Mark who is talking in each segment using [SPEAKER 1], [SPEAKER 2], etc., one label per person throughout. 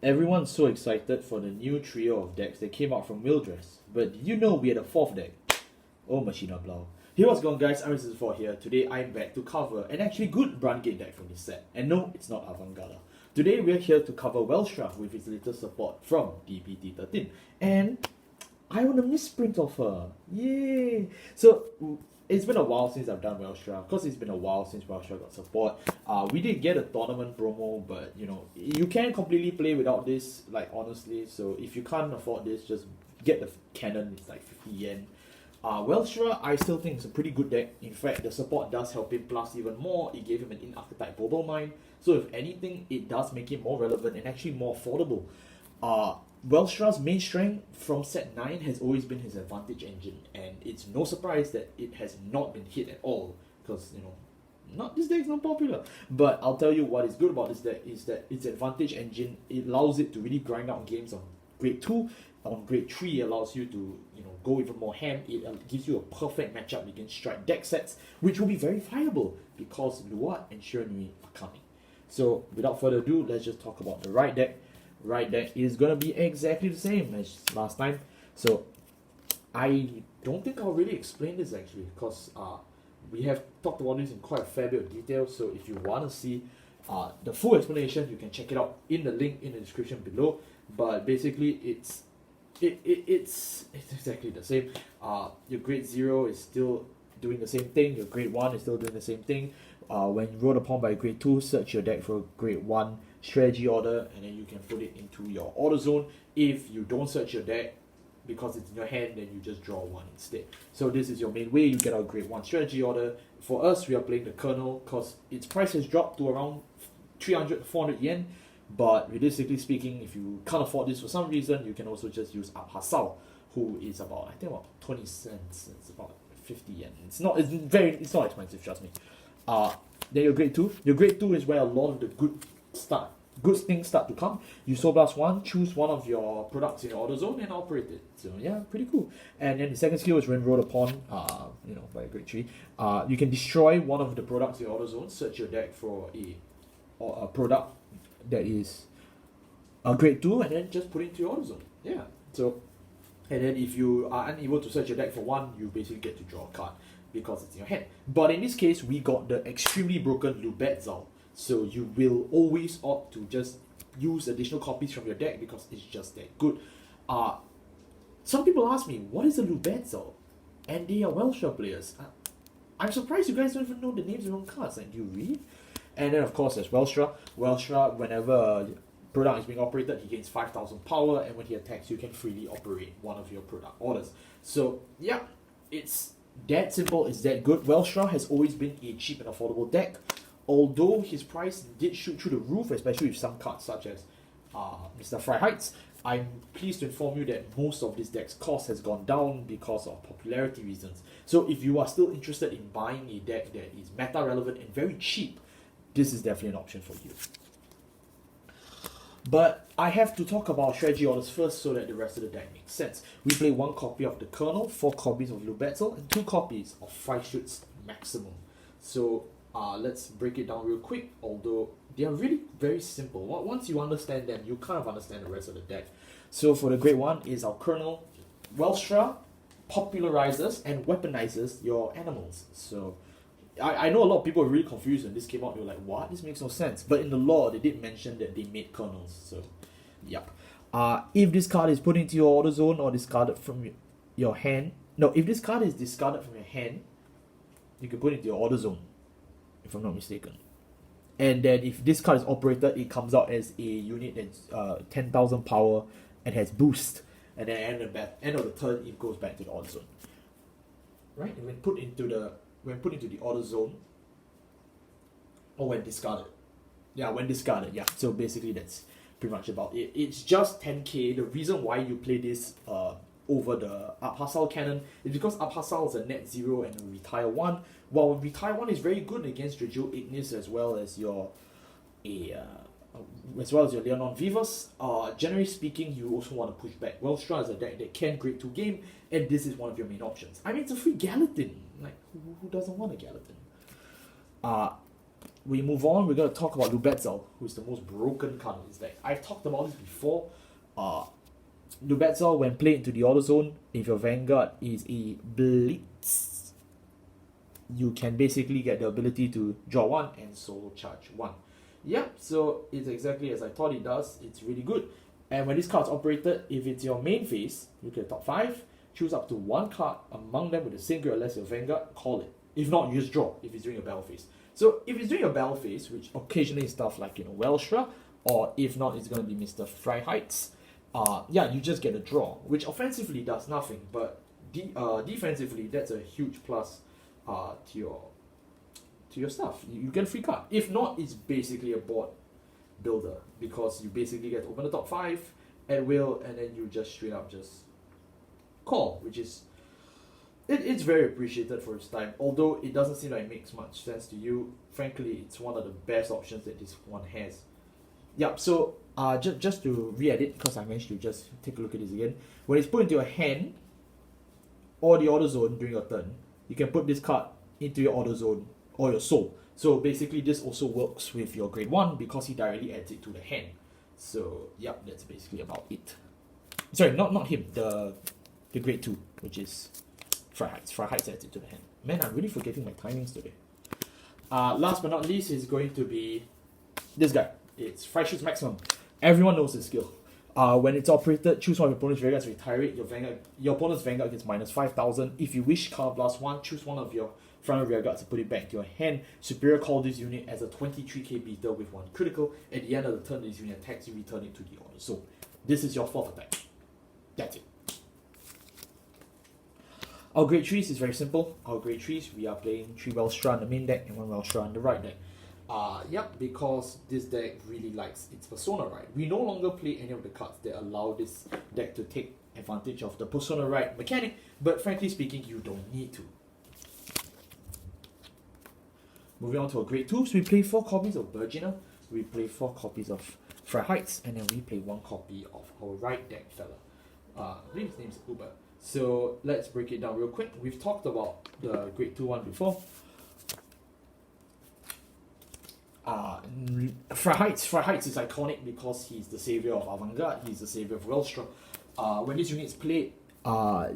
[SPEAKER 1] Everyone's so excited for the new trio of decks that came out from Wildress, but did you know we had a fourth deck? Oh, Machina Blau. Hey, what's going on, guys? I'm Mrs. here. Today I'm back to cover an actually good Brandt deck from this set. And no, it's not our Vanguard. Today we're here to cover Welstra with its little support from Dbt13. And I want a misprint of her. Yay! So, it's been a while since I've done Welstra. Of course, it's been a while since Welstra got support. We did get a tournament promo, but you know, you can't completely play without this, like honestly. So if you can't afford this, just get the cannon. It's like 50 yen. Welstra, I still think it's a pretty good deck. In fact, the support does help him, plus even more, it gave him an in-archetype Bobble Mine. So if anything, it does make him more relevant and actually more affordable. Welstra's main strength from set 9 has always been his advantage engine, and it's no surprise that it has not been hit at all, because, you know, this deck is not popular. But I'll tell you what is good about this deck is that its advantage engine, it allows it to really grind out games on grade 2. On grade 3, it allows you to, you know, go even more ham. It gives you a perfect matchup against strike deck sets, which will be very viable because Luat and Shiranui are coming. So without further ado, let's just talk about the right deck. Right deck is gonna be exactly the same as last time. So I don't think I'll really explain this actually, because we have talked about this in quite a fair bit of detail. So if you want to see the full explanation, you can check it out in the link in the description below. But basically, it's exactly the same. Your grade 0 is still doing the same thing. Your grade 1 is still doing the same thing. When you roll upon by grade 2, search your deck for grade 1 strategy order, and then you can put it into your order zone. If you don't search your deck because it's in your hand, then you just draw 1 instead. So this is your main way you get our grade 1 strategy order. For us, we are playing the Colonel because its price has dropped to around 300 to 400 yen. But realistically speaking, if you can't afford this for some reason, you can also just use Abhasal, who is about, I think, about 20 cents. It's about 50 yen. It's not expensive, trust me. Then your grade 2. Your grade 2 is where a lot of the good things start to come. You Soul Blast 1, choose one of your products in your order zone and operate it. So yeah, pretty cool. And then the second skill is when rolled upon, by grade 3. You can destroy one of the products in your order zone, search your deck for a product that is a grade 2, and then just put it into your order zone. Yeah. So, and then if you are unable to search your deck for 1, you basically get to draw a card because it's in your hand. But in this case, we got the extremely broken Lubetzal. So you will always opt to just use additional copies from your deck because it's just that good. Some people ask me, what is a Lubetzal? And they are Welstra players. I'm surprised you guys don't even know the names of your own cards. Like, do you read? And then of course there's Welstra. Welstra, whenever a product is being operated, he gains 5,000 power, and when he attacks, you can freely operate one of your product orders. So yeah, it's that simple, it's that good. Welstra has always been a cheap and affordable deck, although his price did shoot through the roof, especially with some cards such as Mr. Freiheit's. I'm pleased to inform you that most of this deck's cost has gone down because of popularity reasons. So if you are still interested in buying a deck that is meta relevant and very cheap, this is definitely an option for you. But I have to talk about strategy orders first so that the rest of the deck makes sense. We play 1 copy of the Colonel, 4 copies of Lubetzel, and 2 copies of Freischütz Maximum. So let's break it down real quick, although they are really very simple. Once you understand them, you kind of understand the rest of the deck. So for the grade 1 is our Colonel. Welstra popularizes and weaponizes your animals. So I know a lot of people were really confused when this came out. They were like, what? This makes no sense. But in the lore, they did mention that they made colonels. So, yep. If this card is put into your order zone or discarded from your hand... No, if this card is discarded from your hand, you can put it into your order zone, if I'm not mistaken. And then if this card is operated, it comes out as a unit that's 10,000 power and has boost. And then at the end of the turn, it goes back to the order zone. Right? And when put into the order zone, or when discarded. Yeah, when discarded, yeah. So basically that's pretty much about it. It's just 10k. The reason why you play this over the Abhasal cannon is because Abhasal is a net 0 and a retire 1. While retire 1 is very good against Dragil Ignis as well as your Leonon Vivas. Generally speaking, you also want to push back. Welstra is a deck that can grade 2 game, and this is one of your main options. I mean, it's a free Gallatin. Like, who doesn't want a Gallatin? we move on, we're going to talk about Lubetzel, who's the most broken card in this deck. I've talked about this before. Lubetzel, when played into the auto zone, if your Vanguard is a Blitz, you can basically get the ability to draw 1 and solo charge 1. Yep, so it's exactly as I thought it does. It's really good. And when this card's operated, if it's your main phase, look at the top 5, choose up to 1 card among them with the same grade or less your Vanguard, call it. If not, you just draw if it's during a battle phase. So if it's during a battle phase, which occasionally is stuff like, Welstra, or if not, it's going to be Mr. Freiheitz, yeah, you just get a draw, which offensively does nothing, but defensively, that's a huge plus to your stuff. You get a free card. If not, it's basically a board builder, because you basically get to open the top 5 at will, and then you just straight up just call, which is it's very appreciated for its time, although it doesn't seem like it makes much sense to you. Frankly, it's one of the best options that this one has. Yep, so just to re-edit, because I managed to just take a look at this again. When it's put into your hand or the auto zone during your turn, you can put this card into your auto zone or your soul. So basically this also works with your grade 1 because he directly adds it to the hand. So yep, that's basically about it. Sorry, not him, the grade 2, which is Freiheitz. Freiheitz adds it to the hand. Man, I'm really forgetting my timings today. Last but not least is going to be this guy. It's Freischütz Maximum. Everyone knows this skill. When it's operated, choose one of your opponent's Vanguards, retire it. Your opponent's Vanguard gets minus 5,000. If you wish, card blast 1, choose one of your front rear guards and put it back to your hand. Superior call this unit as a 23k beater with 1 critical. At the end of the turn, this unit attacks, you return it to the order. So this is your 4th attack. That's it. Our grade 3s is very simple. Our grade 3s, we are playing 3 Welstra on the main deck and 1 Welstra on the right deck. Yep, because this deck really likes its Persona Right. We no longer play any of the cards that allow this deck to take advantage of the Persona Right mechanic, but frankly speaking, you don't need to. Moving on to our grade 2s, we play 4 copies of Burgeoner, we play 4 copies of Freiheitz, and then we play 1 copy of our right deck fella. I believe his name is Uber. So let's break it down real quick. We've talked about the grade 2 one before. Freiheitz is iconic because he's the savior of Vanguard, he's the savior of Welstra. When this unit is played,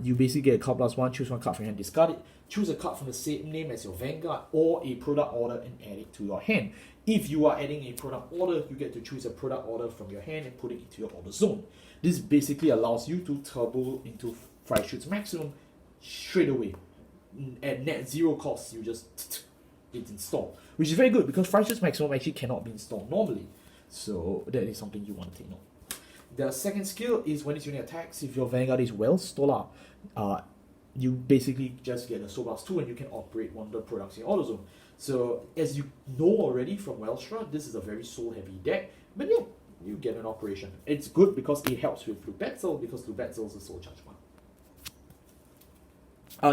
[SPEAKER 1] you basically get a card plus 1, choose 1 card from your hand, discard it, choose a card from the same name as your Vanguard or a product order and add it to your hand. If you are adding a product order, you get to choose a product order from your hand and put it into your order zone. This basically allows you to turbo into Freischütz Maximum straight away. At net 0 cost, you just it's installed, which is very good because Freischütz Maximum actually cannot be installed normally. So that is something you want to take note. The second skill is when this unit attacks, if your Vanguard is Welstra, you basically just get a Soul Blast 2 and you can operate one of the products in your auto zone. So as you know already from Welstra, this is a very soul heavy deck, but yeah, you get an operation. It's good because it helps with Lubetzel, because Lubetzel is a soul charge one.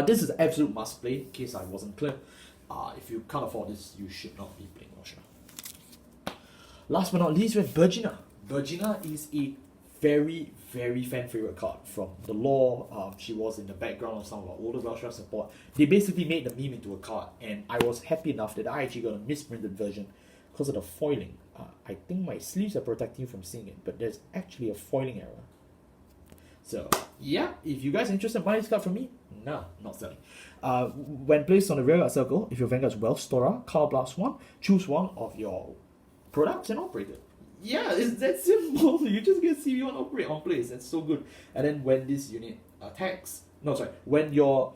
[SPEAKER 1] This is an absolute must play, in case I wasn't clear. If you can't afford this, you should not be playing Welstra. Last but not least, we have Burgeoner. Burgeoner is a very, very fan favorite card from the lore. She was in the background of some of our older Welstra support. They basically made the meme into a card, and I was happy enough that I actually got a misprinted version because of the foiling. I think my sleeves are protecting you from seeing it, but there's actually a foiling error. So yeah, if you guys are interested in buying this card from me, no, not selling. When placed on the rear guard circle, if your Vanguard's Welstra, card blast 1, choose one of your products and operate it. Yeah, it's that simple. You just get CV1 operate on place. That's so good. And then when this unit attacks, when your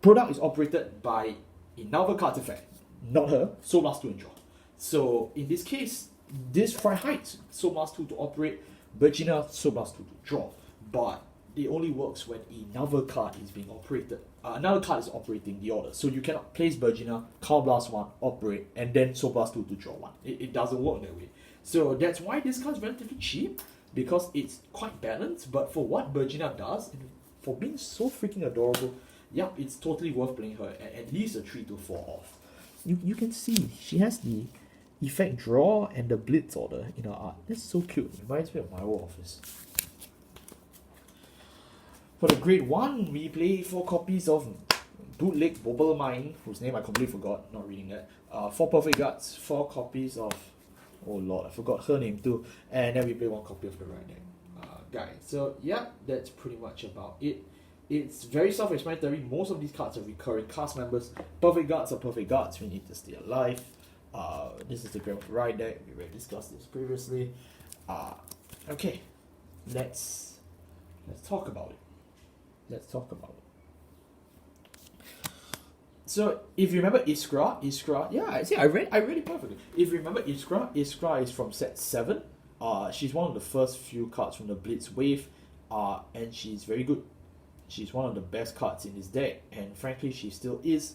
[SPEAKER 1] product is operated by another card effect, not her, Soul Blast 2 and draw. So in this case, this Freiheitz, Soul Blast 2 to operate, Burgeoner, Soul Blast 2 to draw. But it only works when another card is being operated. Another card is operating the order. So you cannot place Burgeoner, Card Blast 1, operate, and then Soul Blast 2 to draw 1. It doesn't work that way. So that's why this card is relatively cheap, because it's quite balanced, but for what Burgeoner does, and for being so freaking adorable, yep, it's totally worth playing her at least a 3 to 4 off. You can see, she has the effect draw and the Blitz order in her art. That's so cute. It reminds me of my old office. For the grade 1, we play 4 copies of Bootleg Bobble Mine, whose name I completely forgot, not reading that. 4 perfect guards, 4 copies of, oh lord, I forgot her name too, and then we play 1 copy of the right deck guy. So yeah, that's pretty much about it. It's very self-explanatory. Most of these cards are recurring cast members. Perfect guards are perfect guards. We need to stay alive. This is the Grand Right deck. We already discussed this previously. Okay, let's talk about it. Let's talk about it. So if you remember Iskra, yeah, see, I read it perfectly. If you remember Iskra is from set 7. She's one of the first few cards from the Blitz wave. And she's very good. She's one of the best cards in this deck, and frankly, she still is.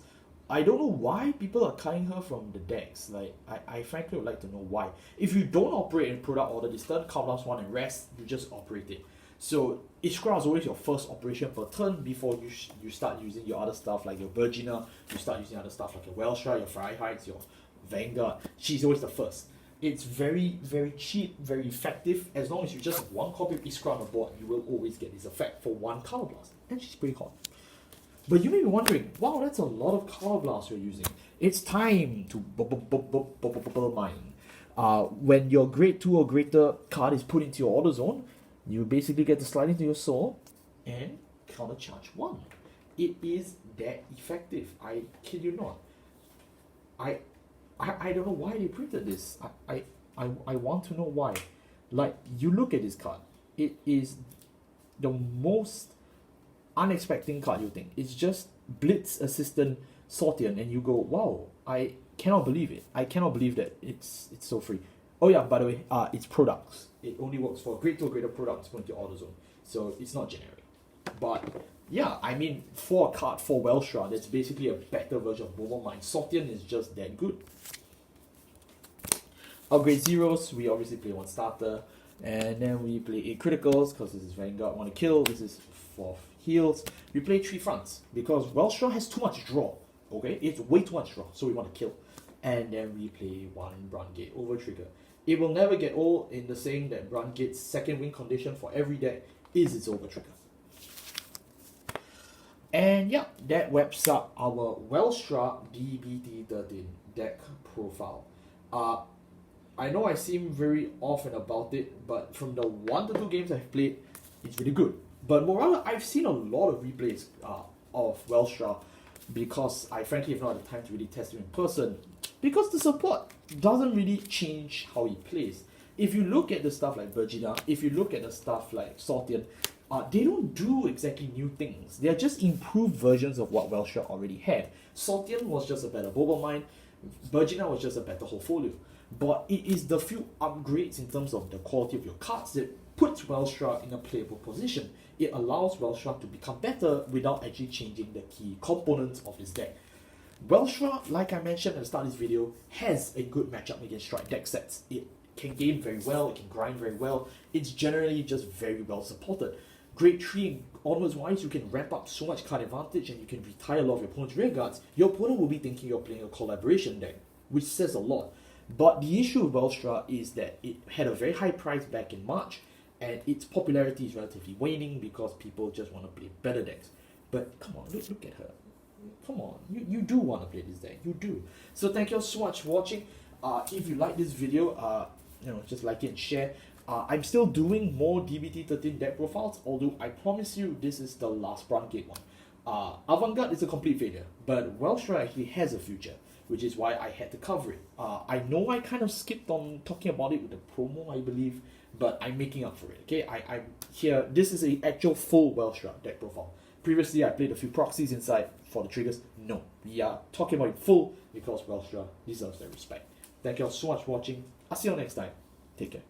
[SPEAKER 1] I don't know why people are cutting her from the decks. Like, I frankly would like to know why. If you don't operate in product order, this turn, countdowns 1 and rest, you just operate it. So Iskra is always your first operation per turn before you start using your other stuff like your Virginia, you start using other stuff like your Welstra, your Freiheit, your Vanguard. She's always the first. It's very, very cheap, very effective. As long as you just have 1 copy of Iskra on the board, you will always get this effect for 1 Color Blast. And she's pretty hot. But you may be wondering, wow, that's a lot of Color Blast you're using. It's time to mine. When your grade 2 or greater card is put into your order zone, you basically get to slide into your soul and counter charge 1. It is that effective. I kid you not. I don't know why they printed this. I want to know why. Like, you look at this card. It is the most unexpected card you think. It's just Blitz Assistant Sortian, and you go, wow, I cannot believe it. I cannot believe that it's so free. Oh yeah, by the way, it's products. It only works for grade 2 or greater products put into your order zone. So it's not generic. But yeah, I mean, for a card for Welstra, that's basically a better version of Mobile Mind. Sortian is just that good. Upgrade zeros, we obviously play 1 starter, and then we play 8 criticals because this is Vanguard, want to kill, this is 4 heals. We play 3 fronts because Welstra has too much draw. Okay, it's way too much draw, so we want to kill. And then we play 1 Brandt Gate over trigger. It will never get old in the saying that Brandt Gate's second win condition for every deck is its over trigger. And yeah, that wraps up our Welstra Dbt13 deck profile. I know I seem very off and about it, but from the 1 to 2 games I've played, it's really good. But moreover, I've seen a lot of replays of Welstra because I frankly have not had the time to really test him in person, because the support doesn't really change how he plays. If you look at the stuff like Virginia, if you look at the stuff like Sortian, they don't do exactly new things. They're just improved versions of what Welstra already had. Sortian was just a better Boba Mind, Virginia was just a better Portfolio. But it is the few upgrades in terms of the quality of your cards that puts Welstra in a playable position. It allows Welstra to become better without actually changing the key components of his deck. Welstra, like I mentioned at the start of this video, has a good matchup against strike deck sets. It can game very well, it can grind very well, it's generally just very well supported. Grade 3 onwards wise, you can ramp up so much card advantage and you can retire a lot of your opponent's rear guards. Your opponent will be thinking you're playing a collaboration deck, which says a lot. But the issue with Welstra is that it had a very high price back in March, and its popularity is relatively waning because people just want to play better decks. But come on, look at her. Come on, you do want to play this deck, you do. So thank you all so much for watching. If you like this video, just like it and share. I'm still doing more Dbt13 deck profiles, although I promise you this is the last Brandt Gate one. Vanguard is a complete failure, but Welstra actually has a future, which is why I had to cover it. I know I kind of skipped on talking about it with the promo, I believe, but I'm making up for it, okay? I'm here, this is an actual full Welstra deck profile. Previously, I played a few proxies inside for the triggers. No, we are talking about it full because Welstra deserves their respect. Thank you all so much for watching. I'll see you all next time. Take care.